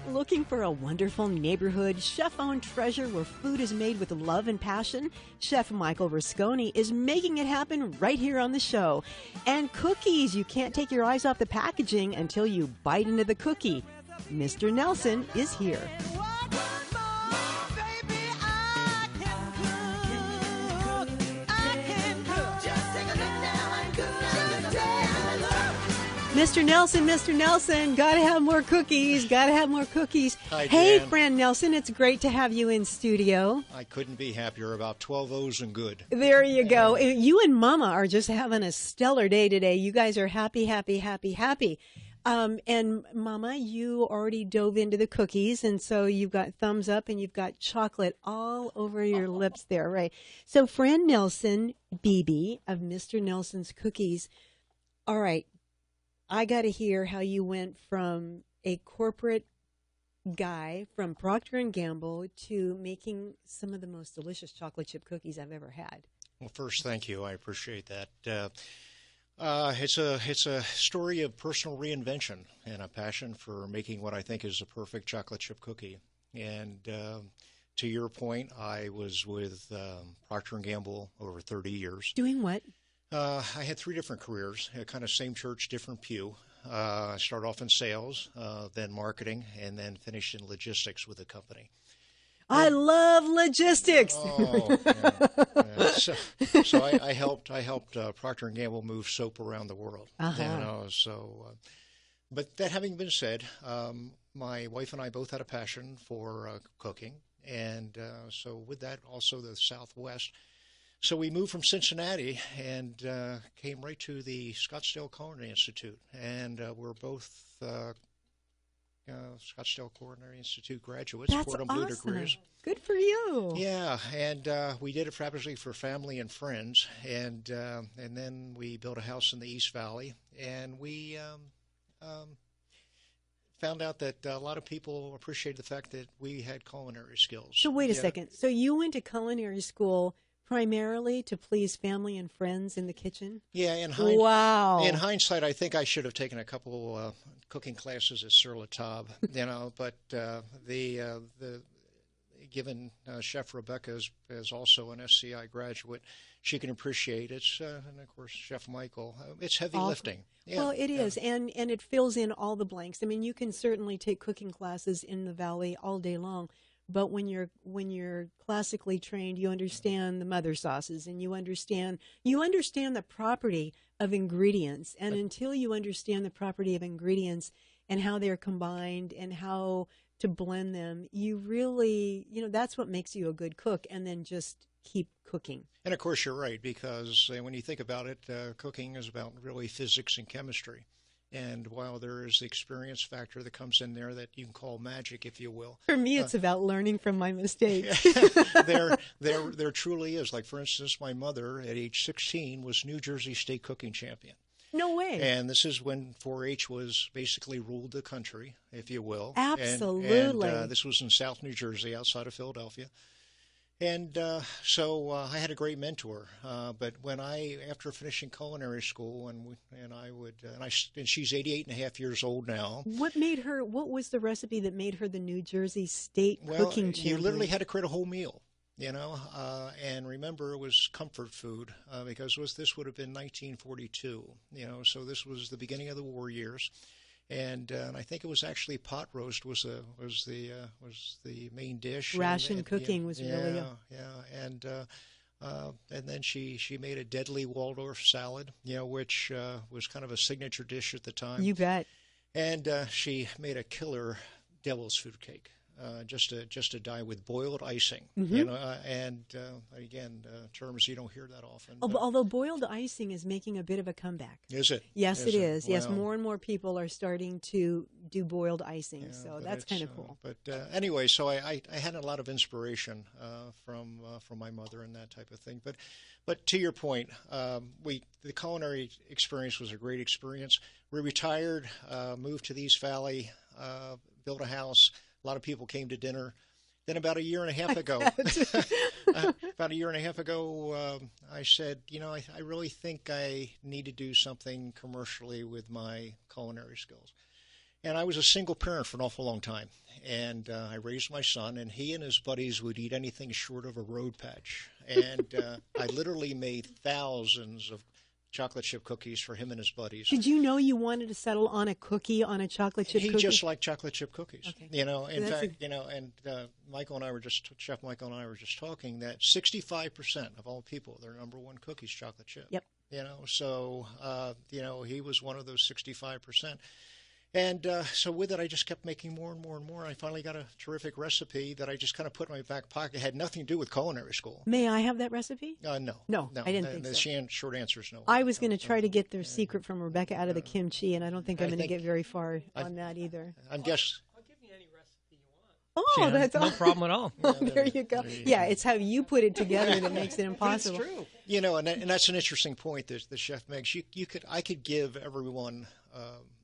Looking for a wonderful neighborhood, chef-owned treasure where food is made with love and passion? Chef Michael Rusconi is making it happen right here on the show. And cookies, you can't take your eyes off the packaging until you bite into the cookie. Mr. Nelson is here. Mr. Nelson, gotta have more cookies, Hi, Hey, Jan. Fran Nelson, it's great to have you in studio. I couldn't be happier. About 12 O's and good. There you go. You and Mama are just having a stellar day today. You guys are happy. And Mama, you already dove into the cookies, and so you've got thumbs up and you've got chocolate all over your lips there, right? So Fran Nelson, BB of Mr. Nelson's Cookies. All right. I got to hear how you went from a corporate guy from Procter & Gamble to making some of the most delicious chocolate chip cookies I've ever had. Well, first, thank you. I appreciate that. It's a story of personal reinvention and a passion for making what I think is a perfect chocolate chip cookie. And to your point, I was with Procter & Gamble over 30 years. Doing what? I had 3 different careers, kind of same church, different pew. I started off in sales, then marketing, and then finished in logistics with the company. I love logistics. Oh, yeah. So I helped Procter & Gamble move soap around the world. But that having been said, my wife and I both had a passion for cooking, and so with that also the Southwest. So we moved from Cincinnati and came right to the Scottsdale Culinary Institute, and we're both Scottsdale Culinary Institute graduates. That's Blue awesome. degrees. Good for you. Yeah, and we did it fabulously for family and friends, and then we built a house in the East Valley, and we found out that a lot of people appreciated the fact that we had culinary skills. So wait a second. So you went to culinary school primarily to please family and friends in the kitchen? Yeah, wow. In hindsight, I think I should have taken a couple cooking classes at Sur La Table, but given Chef Rebecca is also an SCI graduate, she can appreciate it. And of course, Chef Michael, it's heavy lifting. Yeah, well, it is, and it fills in all the blanks. I mean, you can certainly take cooking classes in the Valley all day long. But when you're classically trained, you understand the mother sauces, and you understand the property of ingredients. And until you understand the property of ingredients and how they're combined and how to blend them, you really, that's what makes you a good cook. And then just keep cooking. And of course, you're right, because when you think about it, cooking is about really physics and chemistry. And while there is the experience factor that comes in there that you can call magic, if you will. For me, it's about learning from my mistakes. there truly is. Like, for instance, my mother at age 16 was New Jersey state cooking champion. No way. And this is when 4-H was basically ruled the country, if you will. Absolutely. And this was in South New Jersey, outside of Philadelphia. And so I had a great mentor. But when after finishing culinary school, and she's 88 and a half years old now. What was the recipe that made her the New Jersey state cooking champion? You literally had to create a whole meal, and remember it was comfort food, because this would have been 1942, so this was the beginning of the war years. And I think it was actually pot roast was the main dish. Ration cooking was really and then she made a deadly Waldorf salad, which was kind of a signature dish at the time. You bet. And she made a killer devil's food cake. Just to die with boiled icing, and again, terms you don't hear that often. Although boiled icing is making a bit of a comeback. Is it? Yes, it is. Well, yes, more and more people are starting to do boiled icing, so that's kind of cool. But anyway, so I had a lot of inspiration from my mother and that type of thing. But to your point, the culinary experience was a great experience. We retired, moved to the East Valley, built a house. A lot of people came to dinner. Then about a year and a half ago, I said, I really think I need to do something commercially with my culinary skills. And I was a single parent for an awful long time. And I raised my son, and he and his buddies would eat anything short of a road patch. And I literally made thousands of chocolate chip cookies for him and his buddies. Did you know you wanted to settle on a cookie, on a chocolate chip cookie? He just liked chocolate chip cookies. Okay. You know, in fact, you know, and Michael and I were just, Chef Michael and I were just talking that 65% of all people, their number one cookie is chocolate chip. Yep. You know, so, you know, he was one of those 65%. And so with it, I just kept making more and more and more. I finally got a terrific recipe that I just kind of put in my back pocket. It had nothing to do with culinary school. May I have that recipe? No. No, I didn't think so. The short answer is no. I was going to try to get their secret from Rebecca out of the kimchi, and I don't think I'm going to get very far on that either. I'm guess. I'll give you any recipe you want. Oh, that's no problem at all. Oh, there you go. Yeah, it's how you put it together that makes it impossible. It's true. You know, and that's an interesting point that the chef makes. I could give everyone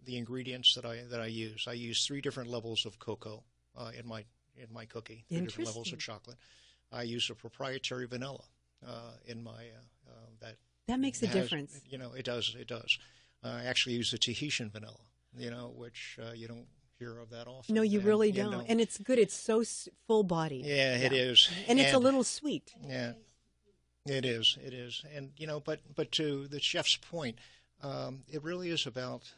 the ingredients that I use. I use 3 different levels of cocoa in my cookie. 3 different levels of chocolate. I use a proprietary vanilla in my that makes a difference. You know, it does. I actually use the Tahitian vanilla. You know, which you don't hear of that often. No, you really you don't. know, And it's good. It's so full bodied. Yeah, it is. And it's a little sweet. Yeah, it is. And you know, but to the chef's point. It really is about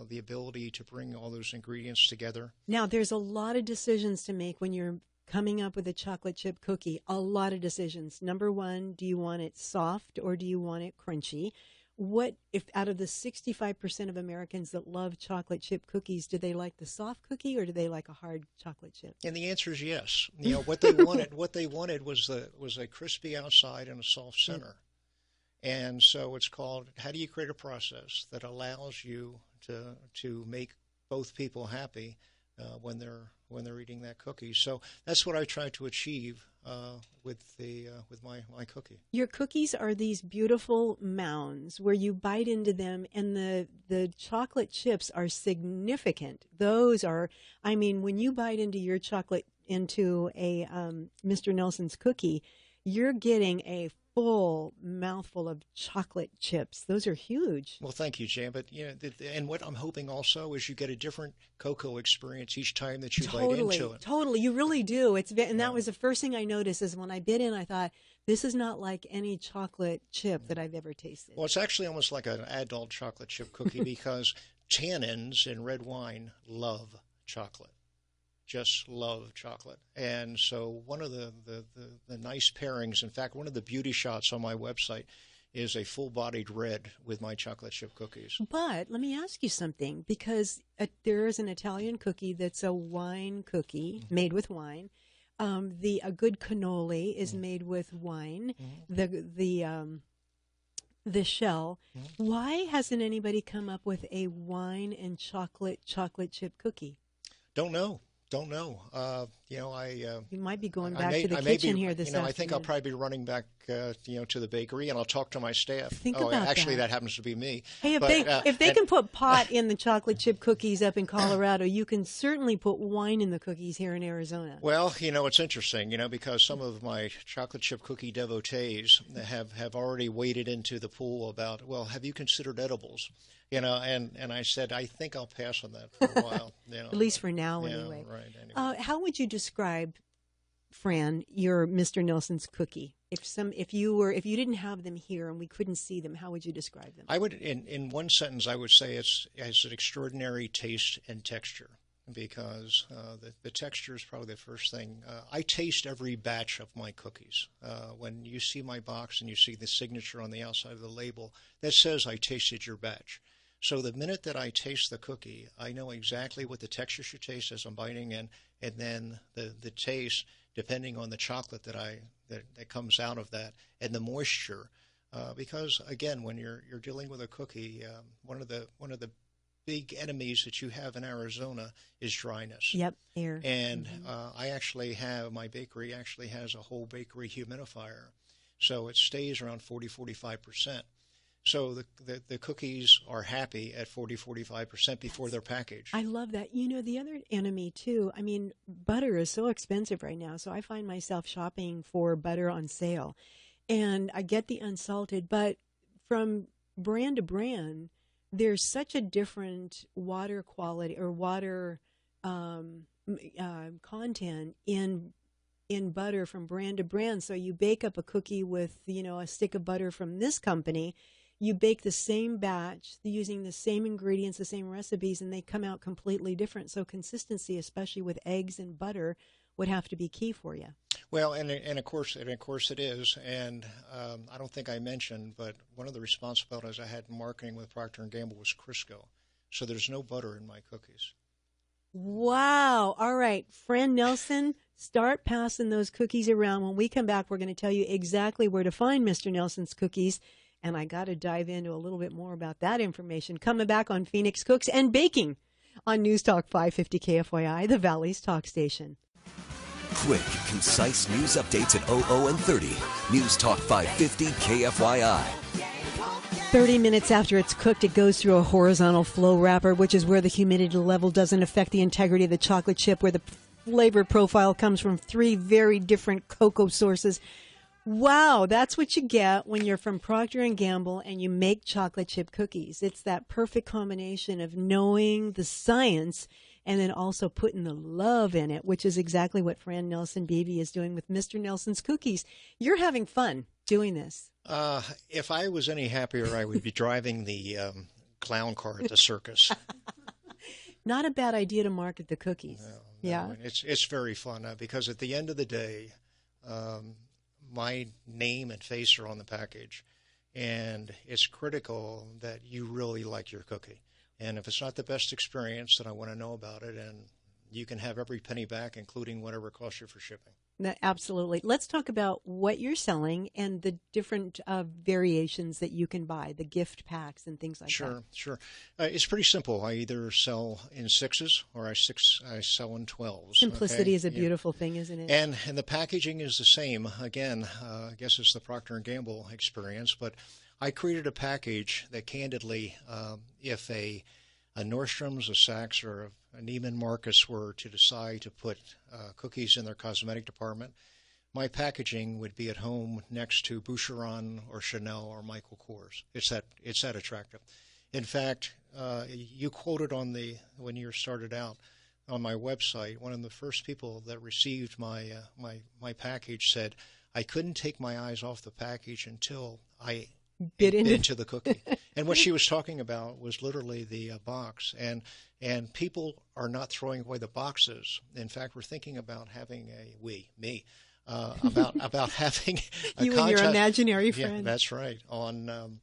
the ability to bring all those ingredients together. Now, there's a lot of decisions to make when you're coming up with a chocolate chip cookie. A lot of decisions. Number one, do you want it soft or do you want it crunchy? What if out of the 65% of Americans that love chocolate chip cookies, do they like the soft cookie or do they like a hard chocolate chip? And the answer is yes. You know, what they wanted was a crispy outside and a soft center. And so it's called, how do you create a process that allows you to make both people happy when they're eating that cookie? So that's what I try to achieve with my cookie. Your cookies are these beautiful mounds where you bite into them, and the chocolate chips are significant. Those are, I mean, when you bite into your chocolate into a Mr. Nelson's cookie, you're getting a full mouthful of chocolate chips. Those are huge. Well, thank you, Jan. But you know, and what I'm hoping also is you get a different cocoa experience each time that you bite into it. Totally, you really do. And that was the first thing I noticed is when I bit in, I thought, this is not like any chocolate chip that I've ever tasted. Well, it's actually almost like an adult chocolate chip cookie because tannins in red wine love chocolate. Just love chocolate. And so one of the nice pairings, in fact, one of the beauty shots on my website is a full-bodied red with my chocolate chip cookies. But let me ask you something, because there is an Italian cookie that's a wine cookie made with wine. A good cannoli is made with wine. The shell. Why hasn't anybody come up with a wine and chocolate chip cookie? Don't know. You know, you might be going back to the kitchen here this afternoon. I think I'll probably be running back, to the bakery, and I'll talk to my staff. Think about actually, that happens to be me. Hey, if they can put pot in the chocolate chip cookies up in Colorado, you can certainly put wine in the cookies here in Arizona. Well, you know, it's interesting, because some of my chocolate chip cookie devotees have already waded into the pool about, well, have you considered edibles? And I said, I think I'll pass on that for a while. At least for now, anyway. Right. Anyway. How would you describe, Fran, your Mr. Nelson's cookie? If you didn't have them here and we couldn't see them, how would you describe them? I would, in one sentence, I would say it has an extraordinary taste and texture, because the texture is probably the first thing. I taste every batch of my cookies. When you see my box and you see the signature on the outside of the label, that says I tasted your batch. So the minute that I taste the cookie, I know exactly what the texture should taste as I'm biting in, and then the taste, depending on the chocolate that comes out of that, and the moisture. Because again, when you're dealing with a cookie, one of the big enemies that you have in Arizona is dryness. Yep, air. And my bakery actually has a whole bakery humidifier, so it stays around 40-45%. So the cookies are happy at 40-45% before they're packaged. I love that. The other enemy, too, I mean, butter is so expensive right now, so I find myself shopping for butter on sale. And I get the unsalted, but from brand to brand, there's such a different water quality or water content in butter from brand to brand. So you bake up a cookie with, a stick of butter from this company. You bake the same batch using the same ingredients, the same recipes, and they come out completely different. So consistency, especially with eggs and butter, would have to be key for you. Well, and of course it is. And I don't think I mentioned, but one of the responsibilities I had in marketing with Procter & Gamble was Crisco. So there's no butter in my cookies. Wow. All right. Friend Nelson, start passing those cookies around. When we come back, we're going to tell you exactly where to find Mr. Nelson's cookies. And I got to dive into a little bit more about that information. Coming back on Phoenix Cooks and Baking on NEWSTALK 550 KFYI, the Valley's talk station. Quick, concise news updates at 00 and 30. NEWSTALK 550 KFYI. 30 minutes after it's cooked, it goes through a horizontal flow wrapper, which is where the humidity level doesn't affect the integrity of the chocolate chip, where the flavor profile comes from 3 very different cocoa sources. Wow, that's what you get when you're from Procter & Gamble and you make chocolate chip cookies. It's that perfect combination of knowing the science and then also putting the love in it, which is exactly what Fran Nelson Beebe is doing with Mr. Nelson's Cookies. You're having fun doing this. If I was any happier, I would be driving the clown car at the circus. Not a bad idea to market the cookies. No, yeah, it's very fun because at the end of the day, my name and face are on the package, and it's critical that you really like your cookie. And if it's not the best experience, then I want to know about it, and you can have every penny back, including whatever it costs you for shipping. Absolutely. Let's talk about what you're selling and the different variations that you can buy, the gift packs and things like that. Sure. It's pretty simple. I either sell in 6s or I sell in 12s. Simplicity is a beautiful thing, isn't it? And the packaging is the same. Again, I guess it's the Procter & Gamble experience, but I created a package that candidly, if a Nordstrom's, a Saks, or a Neiman Marcus were to decide to put cookies in their cosmetic department, my packaging would be at home next to Boucheron or Chanel or Michael Kors. It's that attractive. In fact, you quoted when you started out on my website, one of the first people that received my package said, "I couldn't take my eyes off the package until I bit into the cookie." And what she was talking about was literally the box. And people are not throwing away the boxes. In fact, we're thinking about having about having a you contest. And your imaginary friend. Yeah, that's right. On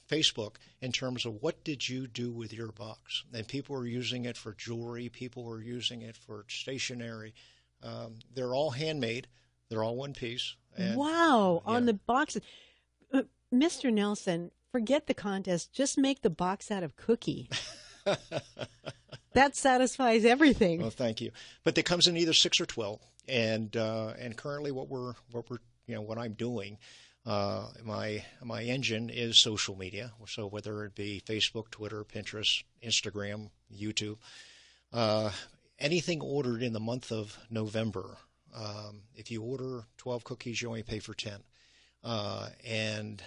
Facebook, in terms of what did you do with your box? And people were using it for jewelry. People were using it for stationery. They're all handmade. They're all one piece. And, wow! Yeah. On the boxes. Mr. Nelson, forget the contest. Just make the box out of cookie. That satisfies everything. Well, thank you. But it comes in either 6 or 12, and currently what I'm doing, my engine is social media. So whether it be Facebook, Twitter, Pinterest, Instagram, YouTube, anything ordered in the month of November. If you order 12 cookies, you only pay for 10. And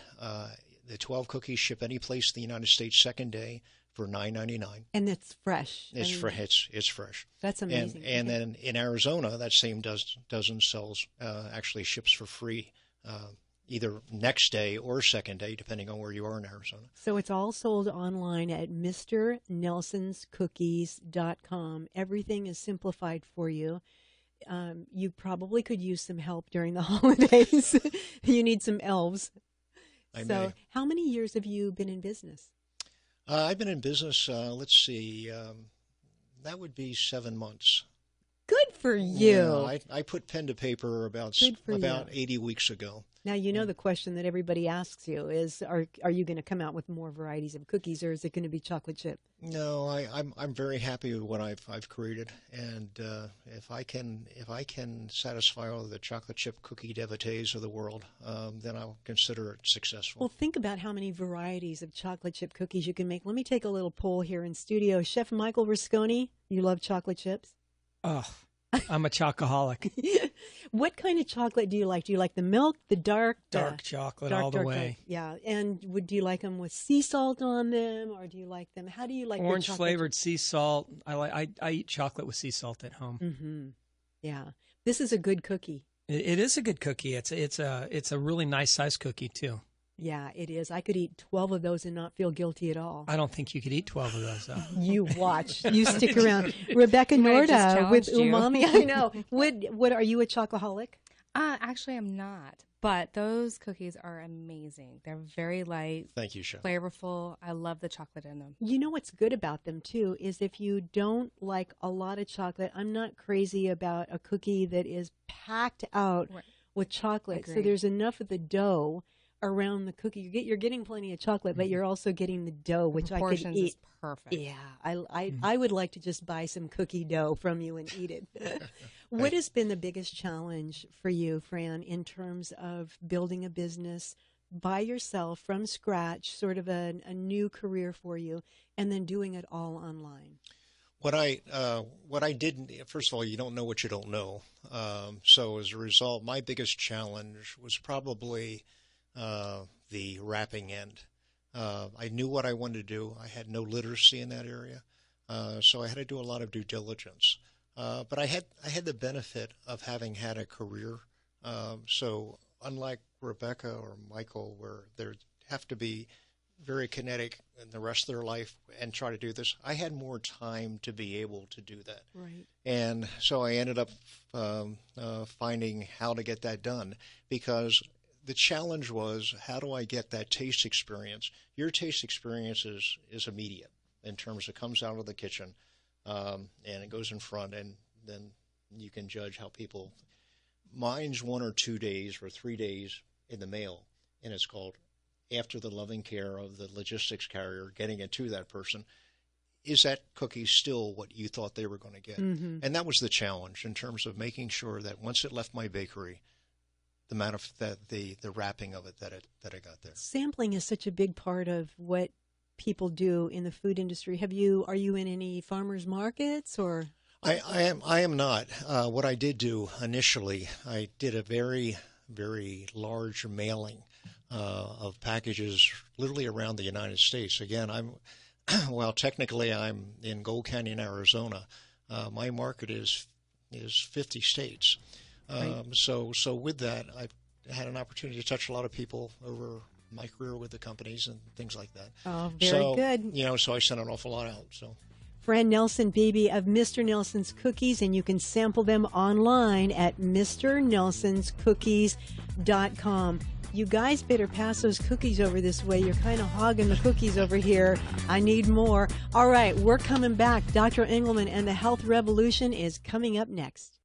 the 12 cookies ship any place in the United States second day for $9.99. And it's fresh. It's fresh. That's amazing. And then in Arizona, that same dozen actually ships for free, either next day or second day, depending on where you are in Arizona. So it's all sold online at mr.nelsonscookies.com. Everything is simplified for you. You probably could use some help during the holidays. You need some elves. So how many years have you been in business? I've been in business, let's see, that would be 7 months. Good for you. Yeah, I put pen to paper about 80 weeks ago. Now, you know the question that everybody asks you is, are you going to come out with more varieties of cookies, or is it going to be chocolate chip? No, I'm very happy with what I've created, and if I can satisfy all the chocolate chip cookie devotees of the world, then I'll consider it successful. Well, think about how many varieties of chocolate chip cookies you can make. Let me take a little poll here in studio. Chef Michael Risconi, you love chocolate chips? Oh, I'm a chocoholic. What kind of chocolate do you like? Do you like the milk, the dark Chocolate all the way. Yeah. And do you like them with sea salt on them, or do you like them? How do you like Orange the flavored sea salt. I eat chocolate with sea salt at home. Mm-hmm. Yeah. This is a good cookie. It is a good cookie. It's a really nice size cookie too. Yeah, it is. I could eat 12 of those and not feel guilty at all. I don't think you could eat 12 of those, though. You watch. You stick around. Rebecca Norda with Umami. I know. What are you a chocoholic? Actually, I'm not. But those cookies are amazing. They're very light. Thank you, Chef. Flavorful. I love the chocolate in them. You know what's good about them, too, is if you don't like a lot of chocolate, I'm not crazy about a cookie that is packed out with chocolate. Agreed. So there's enough of the dough around the cookie. You're getting plenty of chocolate, but you're also getting the dough, which I could eat. Is perfect. Yeah, I would like to just buy some cookie dough from you and eat it. What has been the biggest challenge for you, Fran, in terms of building a business by yourself from scratch, sort of a new career for you, and then doing it all online? What I did, first of all, you don't know what you don't know. So as a result, my biggest challenge was probably the wrapping end. I knew what I wanted to do. I had no literacy in that area, so I had to do a lot of due diligence. But I had the benefit of having had a career. So unlike Rebecca or Michael, where they have to be very kinetic in the rest of their life and try to do this, I had more time to be able to do that. Right. And so I ended up finding how to get that done, because the challenge was, how do I get that taste experience? Your taste experience is immediate in terms of it comes out of the kitchen and it goes in front, and then you can judge how people. Mine's 1 or 2 days or 3 days in the mail, and it's called after the loving care of the logistics carrier getting it to that person. Is that cookie still what you thought they were going to get? Mm-hmm. And that was the challenge in terms of making sure that once it left my bakery, the wrapping of it that it got there. Sampling is such a big part of what people do in the food industry. Are you in any farmers markets or? I am not. What I did do initially, I did a very, very large mailing of packages literally around the United States. Again, technically I'm in Gold Canyon, Arizona. My market is 50 states. Right. So with that, I've had an opportunity to touch a lot of people over my career with the companies and things like that. Oh, very good. So I sent an awful lot out. So, Fran Nelson, baby, of Mr. Nelson's Cookies, and you can sample them online at mr.nelsonscookies.com. You guys better pass those cookies over this way. You're kind of hogging the cookies over here. I need more. All right, we're coming back. Dr. Engelman and the Health Revolution is coming up next.